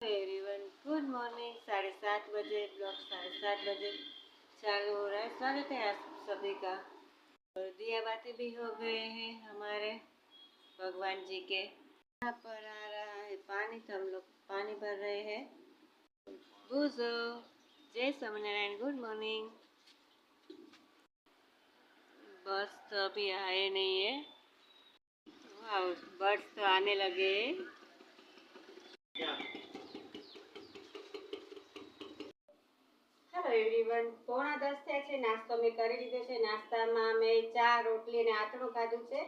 Everyone good morning. 7:30 बजे blog 7:30 बजे चालू हो रहा है। स्वागत है आप सभी का। और दिया बाती भी हो गए हैं हमारे भगवान जी के। यहाँ पर आ रहा है पानी, तो हम लोग पानी भर रहे हैं। बूझो, जय स्वामीनारायण, गुड मॉर्निंग। बस तो अभी आए नहीं है। वाह, बर्ड्स तो आने लगे। હેલો એવરીવન, 9:45 થયા છે। નાસ્તો મેં કરી લીધો છે। નાસ્તામાં મેં ચા, રોટલી અને આથણું ખાધું છે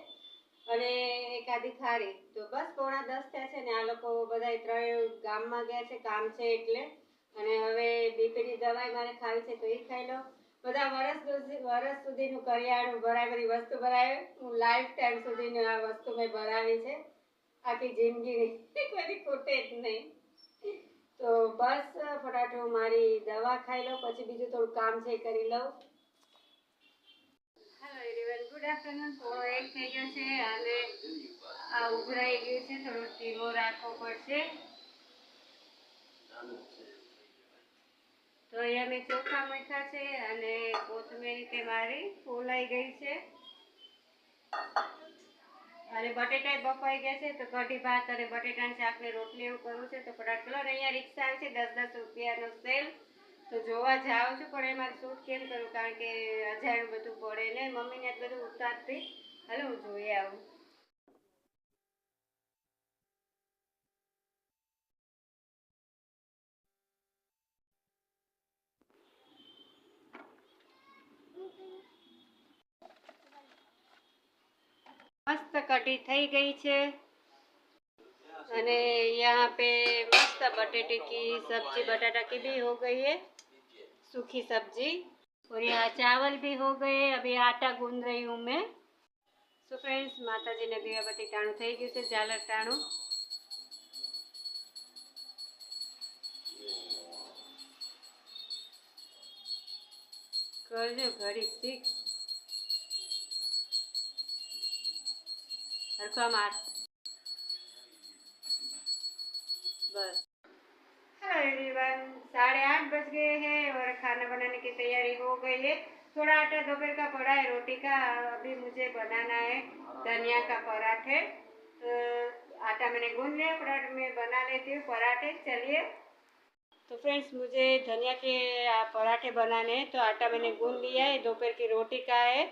અને એકાદી થાળી। તો બસ 9:10 થયા છે ને આ લોકો બધા ત્રણેય ગામમાં ગયા છે, કામ છે એટલે। અને હવે બીપીની દવાઈ મારે ખાવી છે તો એ ખાઈ લો। બધા વર્ષ સુધીનું કરિયાણું ભરાય, બધી વસ્તુ ભરાય। હું લાઈફ ટાઈમ સુધીની આ વસ્તુ મેં ભરાવી છે, આખી જિંદગીની કોઈ ખૂટે જ નહીં। તો બસ ફટાફટ મારી દવા ખાઈ લઉં, પછી બીજું થોડું કામ છે કરી લઉં। Hello everyone, good afternoon. 1:30 થઈ ગયો છે અને આ ઉભરાઈ ગયું છે, થોડો ધીમો રાખવો પડશે। તો અહીંયા મેં ચોખા મૂક્યા છે અને કોથમીર તે મારી ફૂલાઈ ગઈ છે અને બટેટા બફાઈ ગયા છે। તો કઢી ભાત અને બટેટાની શાકની રોટલી એવું કરવું છે। તો ફટાફટ ચલો ને, અહીંયા રિક્ષા આવી છે 10-10 રૂપિયાનો સેલ, તો જોવા જાઉં છું। પણ એ મારે શૂટ કેમ કરું, કારણ કે અજાણ્યું બધું પડે ને, મમ્મીને જ બધું ઉતારતી। હાલો હું જોઈ આવું। मस्त कटी થઈ ગई છે અને यहाँ पे मस्त बटेटे की सब्जी, बटाटा की भी हो गई है, सूखी सब्जी। और यहाँ चावल भी हो गए। अभी आटा गूंद रही हूँ मैं। सो फ्रेंड्स, माता जी ने दियाबत्ती टाणું થઈ ગયું છે, ઝાલર टाणું। કરજો ઘડી શીખ हरखा मार बस। हेलो एवरीवन, 8:30 बज गए हैं और खाना बनाने की तैयारी हो गई है। थोड़ा आटा दोपहर का पड़ा है रोटी का, अभी मुझे बनाना है धनिया का पराठे। तो आटा मैंने गूंद लिया, पराठे में बना लेती हूँ पराठे। चलिए। तो फ्रेंड्स, मुझे धनिया के पराठे बनाने हैं, तो आटा मैंने गूंद लिया है। दोपहर की रोटी का है,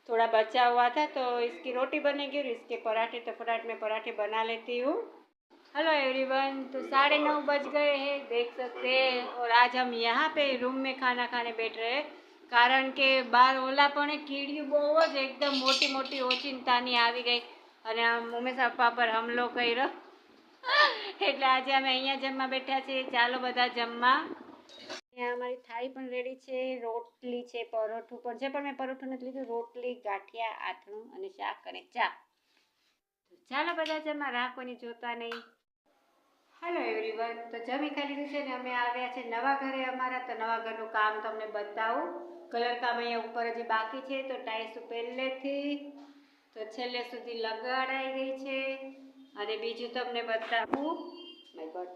थोड़ा बचा हुआ था, तो इसकी रोटी बनेगी और इसके पराठे। तो फटाफट मैं पराठे बना लेती हूँ। हेलो एवरीवन, तो 9:30 बज गए हैं, देख सकते हैं। और आज हम यहाँ पे रूम में खाना खाने बैठ रहे हैं, कारण के बार ओला पण कीड़ियों बहुत ज एकदम मोटी मोटी ओचिंतानी આવી ગઈ અને મમ્મી પપ્પા પર હમલો કર્યો, એટલે આજે અમે અહીંયા જમવા બેઠા છીએ। ચાલો બધા જમવા। यहाँ हमारी थाली पण रेडी છે, રોટલી છે, પરોઠું પણ છે, પણ મેં પરોઠું નથી લીધું, રોટલી, ગાંઠિયા, આથણું અને શાક અને ચા। ચાલો બધા જમવા, રાહ કોઈની જોતા નહીં। हेलो एवरीवन, तो जमी खाई लीधुं छे ने अमे आव्या छे नवा घरे अमारा। तो नवा घरनुं काम तमने बतावुं। कलर काम अहींया उपर हजी बाकी छे, तो टाइल्स पहेलेथी तो छेल्ले सुधी लगाडाई गई छे। अने बीजुं तमने बतावुं, माय गॉड,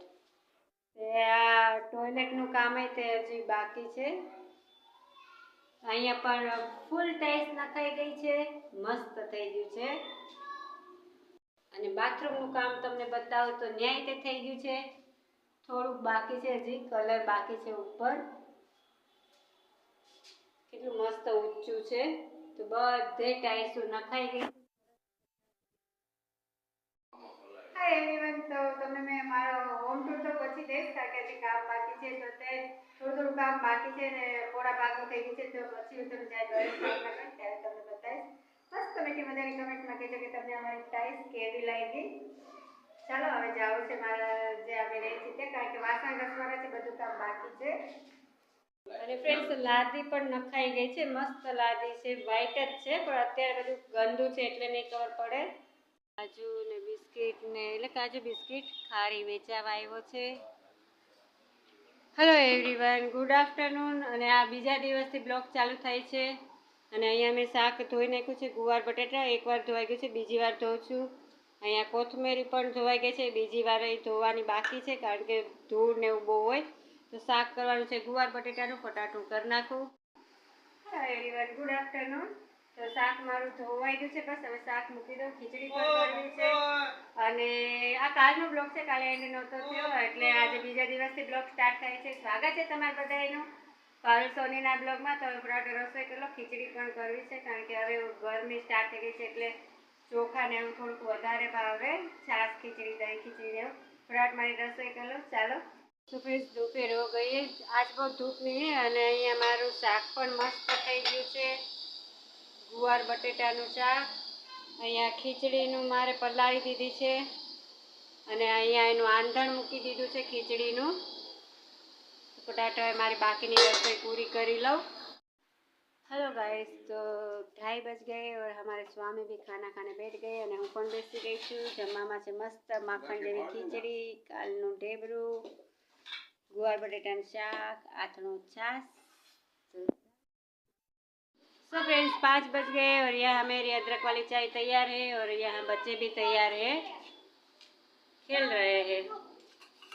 टॉयलेटनुं काम है ते हजी बाकी छे। अहींया पण फूल टाइल्स नखाई गई छे, मस्त थई गयुं छे। અને બાથરૂમનું કામ તમને બતાવું તો ન્યાય તે થઈ ગયું છે, થોડુંક બાકી છે, હજી કલર બાકી છે ઉપર। કેટલું મસ્ત ઊંચું છે। તો બધે ટાઇલ્સો નખાઈ ગઈ। હાય એવરીવન, તો તમને મેં મારો હોમ ટૂર તો પછી દઈશ, કારણ કે હજી કામ બાકી છે। તો તે થોડું કામ બાકી છે ને પોળા ભાગનું થઈ ગયું છે, તો પછી હું તમને જ્યારે ગણેશ સ્થાપના કરીશ ત્યારે તમને બતાવીશ। બસ તમે કે મજાની કમેન્ટમાં કહેજો કે તમને અમારી ટાઈલ્સ કેવી લાગી। ચાલો હવે જાવું છે મારા જે અમે રહી છીએ તે, કારણ કે વાસણ ઘસવાના છે, બધું કામ બાકી છે। અને ફ્રેન્ડ્સ, લાદી પણ નખાઈ ગઈ છે, મસ્ત લાદી છે, વ્હાઈટ જ છે, પણ અત્યારે બધું ગંદુ છે એટલે નહીં ખબર પડે। કાજુ ને બિસ્કિટ ને, એટલે કાજુ બિસ્કિટ ખારી વેચાવા આવ્યો છે। Hello everyone, good afternoon. અને આ બીજા દિવસથી બ્લોગ ચાલુ થાય છે। અને અહીંયા મેં શાક ધોઈ નાખ્યું છે, ગુવાર બટેટા, એકવાર ધોવાઈ ગયું છે, બીજી વાર ધોઉં છું। અહીંયા કોથમેરી પણ ધોવાઈ ગઈ છે, બીજી વાર એ ધોવાની બાકી છે કારણ કે ધૂળ ને એવું બહુ હોય. તો શાક કરવાનું છે ગુવાર બટેટાનું, ફટાટું કરી નાખું. Everyone good afternoon. તો શાક મારું ધોવાઈ ગયું છે, બસ હવે શાક મૂકી દઉં. ખીચડી પણ કરવી છે અને આ કાલનો બ્લોગ છે, કાલે એને નહોતો થયો એટલે આજે બીજા દિવસથી બ્લોગ સ્ટાર્ટ થાય છે. સ્વાગત છે તમારા બધાનું પારુલ સોનીના બ્લોગમાં. તો ફટાફટ રસોઈ કરી લો. ખીચડી પણ કરવી છે કારણ કે હવે ગરમી સ્ટાર્ટ થઈ ગઈ છે એટલે ચોખા ને એવું થોડુંક વધારે ભાવે. છાશ ખીચડી, દહીં ખીચડી ને એવું. ફટાફટ મારી રસોઈ કરી લો. ચાલો. तो फ्रेंड्स दोपहर हो गई है, आज बहुत धूप नहीं है અને અહીંયા મારું શાક પણ મસ્ત થઈ ગયું છે, ગુવાર બટેટાનું શાક. અહીંયા ખીચડીનું મારે પલાળી દીધી છે અને અહીંયા એનું આંધણ મૂકી દીધું છે ખીચડીનું. ફટાફટ હવે મારી બાકીની રસોઈ પૂરી કરી લઉં. हेलो गाइस, तो 2:30 बज गए और हमारे स्वामी भी खाना खाने बैठ गए અને હું પણ બેસી ગઈ છું. જમવામાં છે મસ્ત માખણ જેવી ખીચડી, કાલનું ઢેબરું, गुआर बटेटा शाक, आथणू छाछ. सो फ्रेंड्स 5 बज गए और यहाँ मेरी अदरक वाली चाय तैयार है और यहाँ बच्चे भी तैयार है, खेल रहे हैं.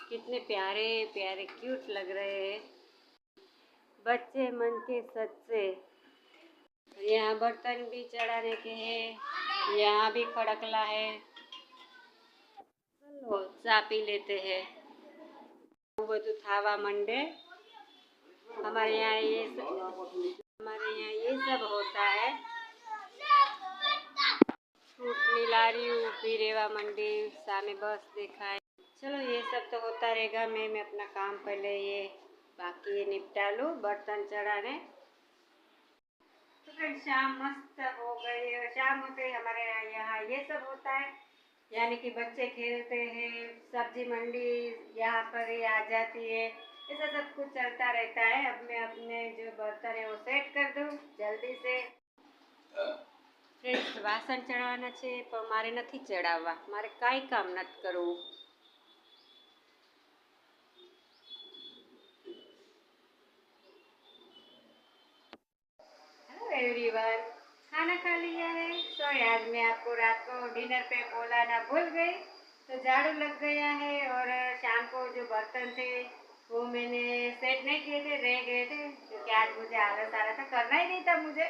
कितने प्यारे प्यारे क्यूट लग रहे हैं बच्चे मन के सच्चे. यहाँ बर्तन भी चढ़ाने के हैं, यहाँ भी खड़कला है. चलो चाय पी लेते हैं. બધું થાવા માંડે. हमारे यहाँ ये सब होता है. फ्रूटनी लारी ऊपी रेवा मंडी, सामने बस दिखाए. चलो ये सब तो होता रहेगा. मैं अपना काम पहले ये बाकी ये निपटा लूँ, बर्तन चढ़ाने. तो फिर शाम मस्त हो गई. शाम होते ही हमारे यहाँ ये सब होता है, यानी कि बच्चे खेलते हैं, सब्जी मंडी यहाँ पर ही आ जाती है. ऐसा सब कुछ चलता रहता है. अब मैं अपने जो बर्तन है वो सेट कर दूँ जल्दी से. फ्रेंड्स वासन चढ़ावाना છે પણ મારે નથી ચડાવવા, મારે કાંઈ કામ નથી કરવું. हेलो एवरीवन, खाना खा लिया है. सॉरी आज मैं आपको रात को डिनर पे बोलाना भूल गई. तो झाड़ू लग गया है और शाम को जो बर्तन थे वो मैंने सेट नहीं किए थे, रह गए थे क्योंकि आज मुझे आलस आ रहा था, करना ही नहीं था मुझे.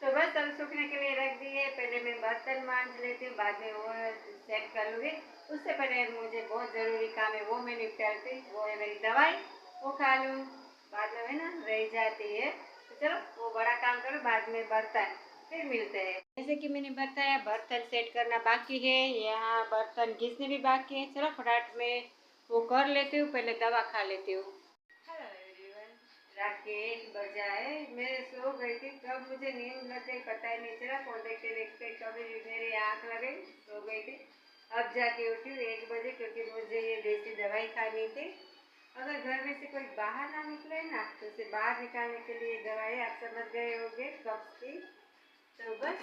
तो बस अब सूखने के लिए रख दिए. पहले मैं बर्तन मांज लेती हूँ, बाद में वो सेट कर लूँगी. उससे पहले मुझे बहुत ज़रूरी काम है, वो मैं निपटाती. वो है मेरी दवाई, वो खा लूँ, बाद में है ना रह जाती है. तो चलो वो बड़ा काम करो, बाद में बर्तन फिर मिलते हैं. जैसे कि मैंने बताया बर्तन सेट करना बाकी है, यहाँ बर्तन घिसने भी बाकी है. चलो फटाफट में वो कर लेती हूँ, पहले दवा खा लेती हूँ. हेलो एवरीवन, रात के 1 बजा है. मैं सो गई थी, कब मुझे नींद लग गई पता ही नहीं चला. फोन देखते देखते कभी मेरी आँख लग गई, सो गई थी. अब जाके उठी हूँ 1 बजे क्योंकि मुझे ये देसी दवाई खानी थी. अगर घर में से कोई बाहर ना निकले ना तो उसे बाहर निकालने के लिए दवाई आप समझ गए होंगे कब की. तो बस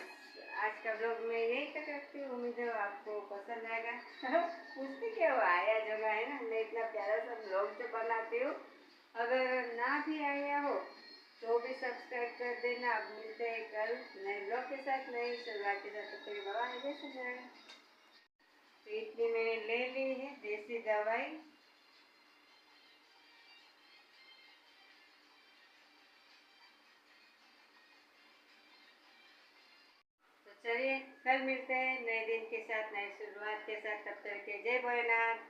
आज का ब्लॉग में यही तक रखती हूँ. उम्मीद है आपको पसंद आएगा. पूछती क्या वो आया जगह है ना, मैं इतना प्यारा सा ब्लॉग तो बनाती हूँ. अगर ना भी आया हो तो भी सब्सक्राइब कर देना. अब मिलते हैं कल नए ब्लॉग के साथ, नई शुरुआत के साथ. तो फिर दवा है जैसे जाए. तो इतनी मैंने ले ली है देसी दवाई. तो चलिए कल मिलते हैं नए दिन के साथ, नई शुरुआत के साथ. तब तक के जय भोलेनाथ.